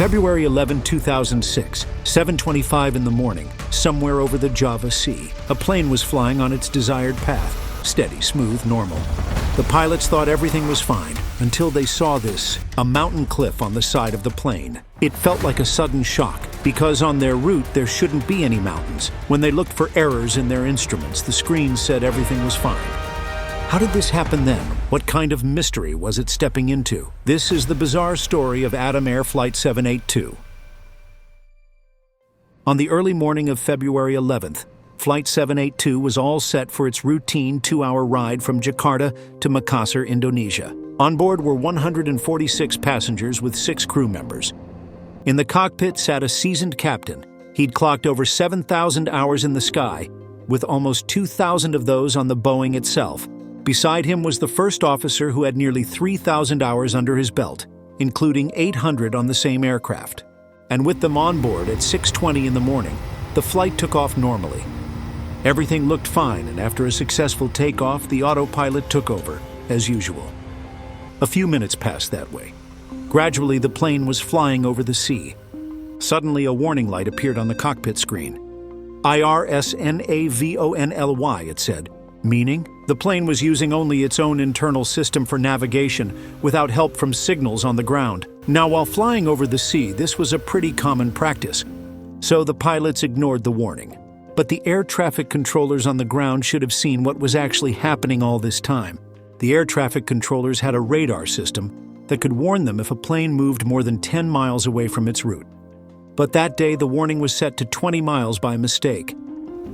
February 11, 2006, 7:25 in the morning, somewhere over the Java Sea, a plane was flying on its desired path. Steady, smooth, normal. The pilots thought everything was fine until they saw this, a mountain cliff on the side of the plane. It felt like a sudden shock, because on their route there shouldn't be any mountains. When they looked for errors in their instruments, the screen said everything was fine. How did this happen then? What kind of mystery was it stepping into? This is the bizarre story of Atom Air Flight 782. On the early morning of February 11th, Flight 782 was all set for its routine 2-hour ride from Jakarta to Makassar, Indonesia. On board were 146 passengers with 6 crew members. In the cockpit sat a seasoned captain. He'd clocked over 7,000 hours in the sky, with almost 2,000 of those on the Boeing itself. Beside him was the first officer who had nearly 3,000 hours under his belt, including 800 on the same aircraft. And with them on board at 6:20 in the morning, the flight took off normally. Everything looked fine, and after a successful takeoff, the autopilot took over, as usual. A few minutes passed that way. Gradually, the plane was flying over the sea. Suddenly, a warning light appeared on the cockpit screen. IRSNAVONLY, it said, meaning the plane was using only its own internal system for navigation without help from signals on the ground. Now, while flying over the sea, this was a pretty common practice, so the pilots ignored the warning. But the air traffic controllers on the ground should have seen what was actually happening all this time. The air traffic controllers had a radar system that could warn them if a plane moved more than 10 miles away from its route. But that day, the warning was set to 20 miles by mistake.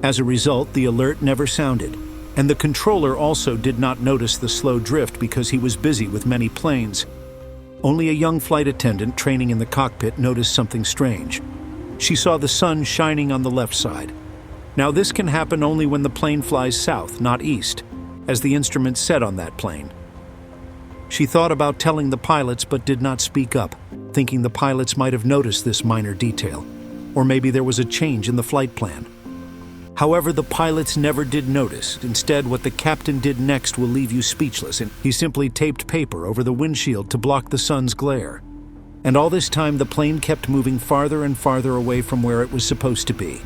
As a result, the alert never sounded, and the controller also did not notice the slow drift because he was busy with many planes. Only a young flight attendant training in the cockpit noticed something strange. She saw the sun shining on the left side. Now, this can happen only when the plane flies south, not east, as the instruments said on that plane. She thought about telling the pilots but did not speak up, thinking the pilots might have noticed this minor detail, or maybe there was a change in the flight plan. However, the pilots never did notice. Instead, what the captain did next will leave you speechless, and he simply taped paper over the windshield to block the sun's glare. And all this time, the plane kept moving farther and farther away from where it was supposed to be.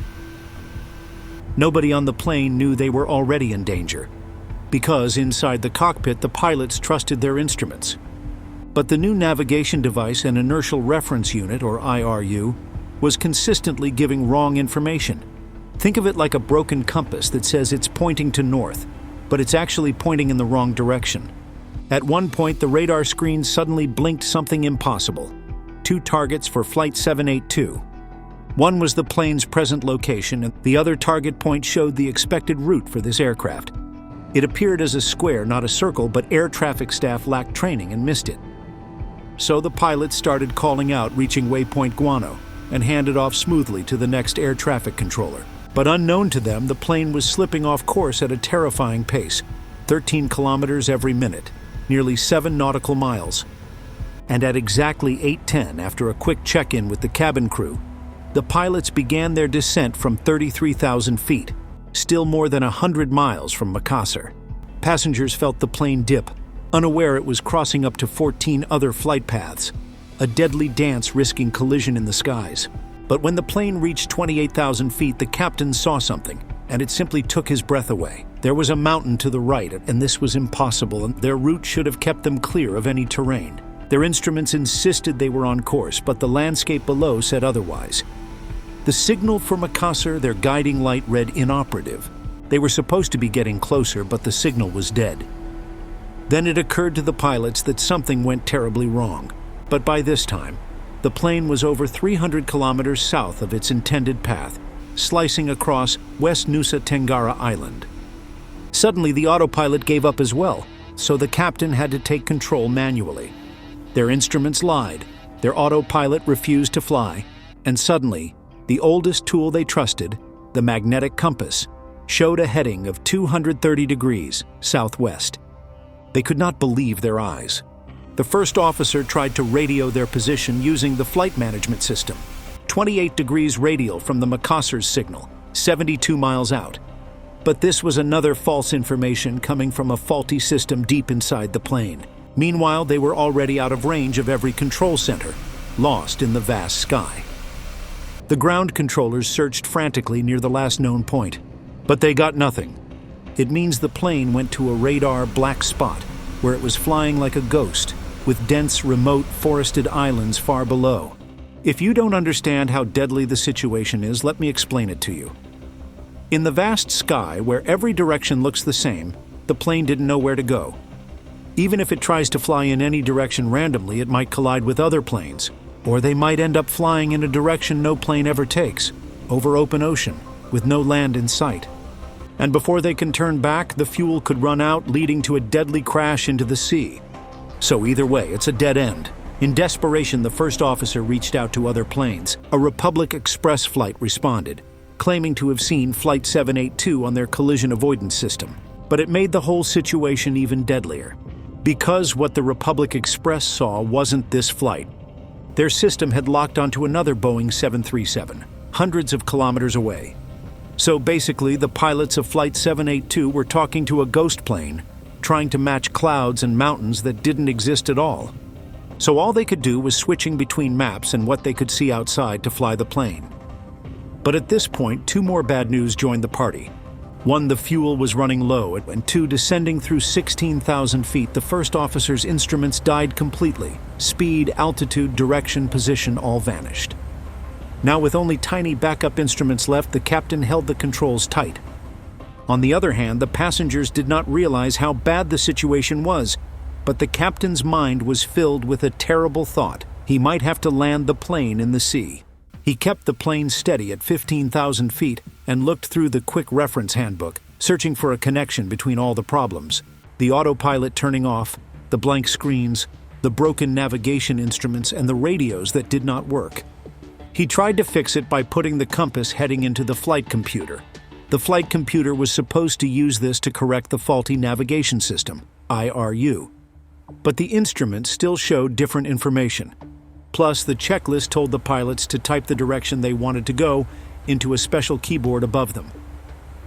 Nobody on the plane knew they were already in danger, because inside the cockpit, the pilots trusted their instruments. But the new navigation device and inertial reference unit, or IRU, was consistently giving wrong information. Think of it like a broken compass that says it's pointing to north, but it's actually pointing in the wrong direction. At one point, the radar screen suddenly blinked something impossible. 2 targets for Flight 782. One was the plane's present location, and the other target point showed the expected route for this aircraft. It appeared as a square, not a circle, but air traffic staff lacked training and missed it. So the pilots started calling out, reaching waypoint Guano, and handed off smoothly to the next air traffic controller. But unknown to them, the plane was slipping off course at a terrifying pace, 13 kilometers every minute, nearly 7 nautical miles. And at exactly 8:10, after a quick check-in with the cabin crew, the pilots began their descent from 33,000 feet, still more than 100 miles from Makassar. Passengers felt the plane dip, unaware it was crossing up to 14 other flight paths, a deadly dance risking collision in the skies. But when the plane reached 28,000 feet, the captain saw something, and it simply took his breath away. There was a mountain to the right, and this was impossible, and their route should have kept them clear of any terrain. Their instruments insisted they were on course, but the landscape below said otherwise. The signal for Makassar, their guiding light, read inoperative. They were supposed to be getting closer, but the signal was dead. Then it occurred to the pilots that something went terribly wrong. But by this time, the plane was over 300 kilometers south of its intended path, slicing across West Nusa Tenggara Island. Suddenly, the autopilot gave up as well, so the captain had to take control manually. Their instruments lied, their autopilot refused to fly, and suddenly, the oldest tool they trusted, the magnetic compass, showed a heading of 230 degrees southwest. They could not believe their eyes. The first officer tried to radio their position using the flight management system. 28 degrees radial from the Makassar's signal, 72 miles out. But this was another false information coming from a faulty system deep inside the plane. Meanwhile, they were already out of range of every control center. lost in the vast sky. The ground controllers searched frantically near the last known point, but they got nothing. It means the plane went to a radar black spot, where it was flying like a ghost, with dense, remote, forested islands far below. If you don't understand how deadly the situation is, let me explain it to you. In the vast sky, where every direction looks the same, the plane didn't know where to go. Even if it tries to fly in any direction randomly, it might collide with other planes, or they might end up flying in a direction no plane ever takes, over open ocean, with no land in sight. And before they can turn back, the fuel could run out, leading to a deadly crash into the sea. So either way, it's a dead end. In desperation, the first officer reached out to other planes. A Republic Express flight responded, claiming to have seen Flight 782 on their collision avoidance system. But it made the whole situation even deadlier, because what the Republic Express saw wasn't this flight. Their system had locked onto another Boeing 737, hundreds of kilometers away. So basically, the pilots of Flight 782 were talking to a ghost plane, trying to match clouds and mountains that didn't exist at all. So all they could do was switching between maps and what they could see outside to fly the plane. But at this point, two more bad news joined the party. One, the fuel was running low, and two, descending through 16,000 feet, the first officer's instruments died completely. Speed, altitude, direction, position all vanished. Now, with only tiny backup instruments left, the captain held the controls tight. On the other hand, the passengers did not realize how bad the situation was, but the captain's mind was filled with a terrible thought. He might have to land the plane in the sea. He kept the plane steady at 15,000 feet and looked through the quick reference handbook, searching for a connection between all the problems. The autopilot turning off, the blank screens, the broken navigation instruments, and the radios that did not work. He tried to fix it by putting the compass heading into the flight computer. The flight computer was supposed to use this to correct the faulty navigation system, IRU. But the instruments still showed different information. Plus, the checklist told the pilots to type the direction they wanted to go into a special keyboard above them.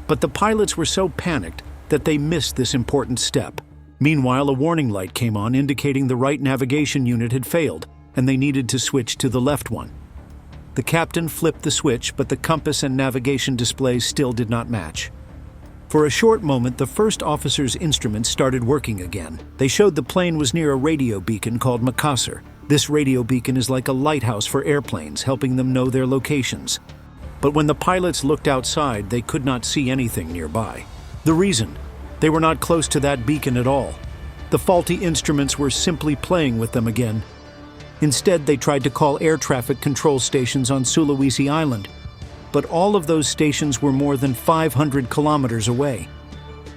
But the pilots were so panicked that they missed this important step. Meanwhile, a warning light came on indicating the right navigation unit had failed, and they needed to switch to the left one. The captain flipped the switch, but the compass and navigation displays still did not match. For a short moment, the first officer's instruments started working again. They showed the plane was near a radio beacon called Makassar. This radio beacon is like a lighthouse for airplanes, helping them know their locations. But when the pilots looked outside, they could not see anything nearby. The reason? They were not close to that beacon at all. The faulty instruments were simply playing with them again. Instead, they tried to call air traffic control stations on Sulawesi Island, but all of those stations were more than 500 kilometers away,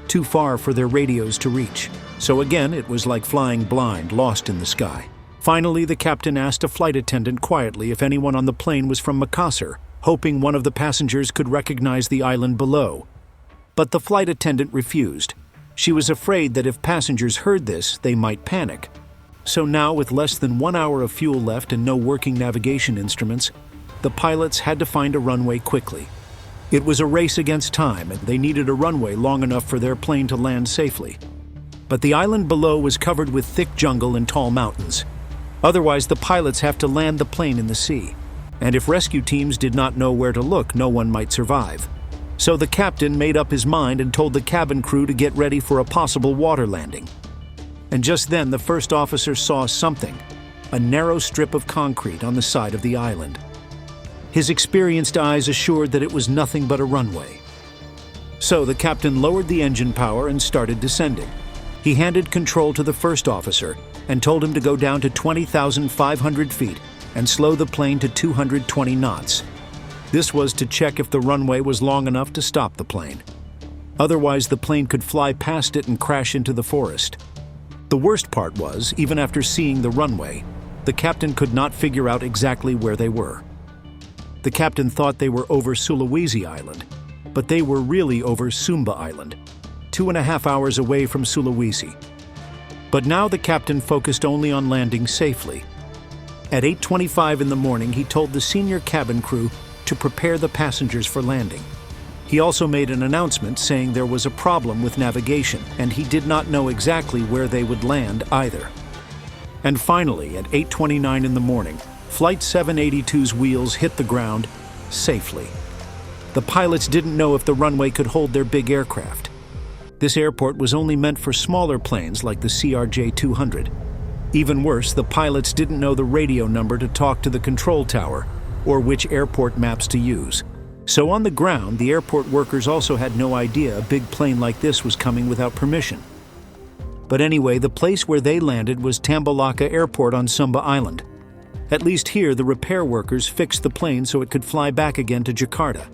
too far for their radios to reach. So again, it was like flying blind, lost in the sky. Finally, the captain asked a flight attendant quietly if anyone on the plane was from Makassar, hoping one of the passengers could recognize the island below. But the flight attendant refused. She was afraid that if passengers heard this, they might panic. So now, with less than 1 hour of fuel left and no working navigation instruments, the pilots had to find a runway quickly. It was a race against time, and they needed a runway long enough for their plane to land safely. But the island below was covered with thick jungle and tall mountains. Otherwise, the pilots have to land the plane in the sea. And if rescue teams did not know where to look, no one might survive. So the captain made up his mind and told the cabin crew to get ready for a possible water landing. And just then, the first officer saw something, a narrow strip of concrete on the side of the island. His experienced eyes assured that it was nothing but a runway. So the captain lowered the engine power and started descending. He handed control to the first officer and told him to go down to 20,500 feet and slow the plane to 220 knots. This was to check if the runway was long enough to stop the plane. Otherwise, the plane could fly past it and crash into the forest. The worst part was, even after seeing the runway, the captain could not figure out exactly where they were. The captain thought they were over Sulawesi Island, but they were really over Sumba Island, 2.5 hours away from Sulawesi. But now the captain focused only on landing safely. At 8:25 in the morning, he told the senior cabin crew to prepare the passengers for landing. He also made an announcement saying there was a problem with navigation, and he did not know exactly where they would land either. And finally, at 8:29 in the morning, Flight 782's wheels hit the ground safely. The pilots didn't know if the runway could hold their big aircraft. This airport was only meant for smaller planes like the CRJ-200. Even worse, the pilots didn't know the radio number to talk to the control tower or which airport maps to use. So on the ground, the airport workers also had no idea a big plane like this was coming without permission. But anyway, the place where they landed was Tambalaka Airport on Sumba Island. At least here, the repair workers fixed the plane so it could fly back again to Jakarta,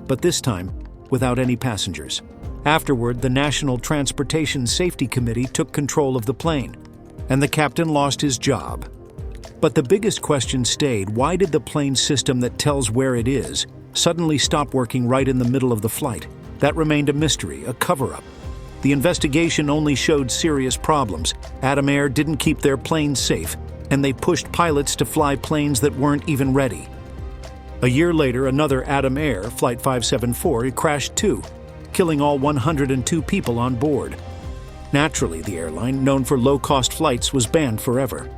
but this time without any passengers. Afterward, the National Transportation Safety Committee took control of the plane, and the captain lost his job. But the biggest question stayed: why did the plane system that tells where it is suddenly stop working right in the middle of the flight? That remained a mystery, a cover-up. The investigation only showed serious problems. Atom Air didn't keep their planes safe, and they pushed pilots to fly planes that weren't even ready. A year later, another Atom Air, Flight 574, crashed too, killing all 102 people on board. Naturally, the airline, known for low-cost flights, was banned forever.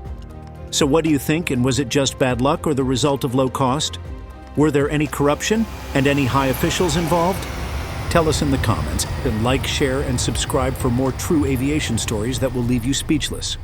So what do you think, and was it just bad luck or the result of low cost? Were there any corruption and any high officials involved? Tell us in the comments, and like, share, and subscribe for more true aviation stories that will leave you speechless.